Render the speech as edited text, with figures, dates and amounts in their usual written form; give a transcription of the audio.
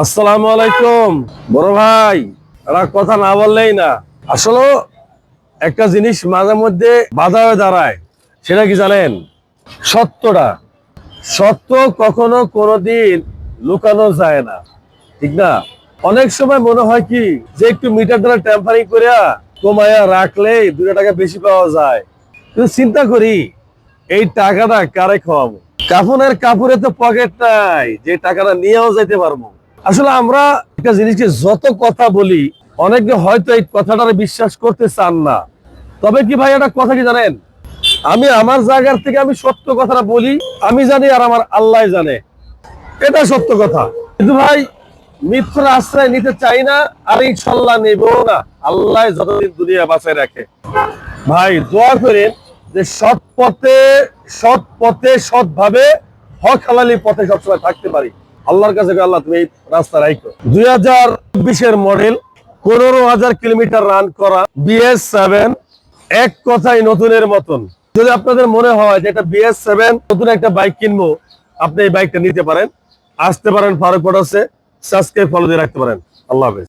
আসসালামু আলাইকুম বড় ভাই। এরা কথা না বললেই না। আসলে একটা জিনিস মাঝে মধ্যে বাধা হয়ে দাঁড়ায়, সেটা কি জানেন? সত্যটা। সত্য কখনো কোনোদিন লুকানো যায় না, ঠিক না? অনেক সময় মনে হয় কি যে একটু মিটারটা টেম্পারিং করে কমায়া রাখলেই 2 টাকা বেশি পাওয়া যায়, কিন্তু চিন্তা করি এই টাকাটা কারে খাওয়াবো? কাফনের কাপড়ে তো পকেট নাই যে টাকাটা নিয়েও যেতে পারবো। আসলে আমরা একটা জিনিসকে যত কথা বলি, অনেকে হয়তো এই কথাটা বিশ্বাস করতে চান না। তবে কি ভাই, একটা কথা কি জানেন, আমি আমার জায়গার থেকে আমি সত্য কথাটা বলি, আমি জানি আর আমার আল্লাহ জানে, এটা সত্য কথা। কিন্তু ভাই, মিথ্যার আশ্রয় নিতে চাই না, আর ইনশাল্লাহ নেব না, আল্লাহ যতদিন দুনিয়া বাঁচায় রাখে। ভাই দোয়া করেন যে সৎ পথে সৎভাবে হক হালালি পথে সবসময় থাকতে পারি। আল্লাহর কাছে আল্লাহ তুমি এই রাস্তা রাখো। 2024-এর মডেল, 15,000 কিলোমিটার রান করা BS7, এক কথাই নতুনের মতন। যদি আপনাদের মনে হয় যে এটা BS7 নতুন একটা বাইক কিনবো, আপনি এই বাইকটা নিতে পারেন, আসতে পারেন ফারুক মোটরসে, সাবস্ক্রাইব ফলো দিয়ে রাখতে পারেন। আল্লাহ হাফেজ।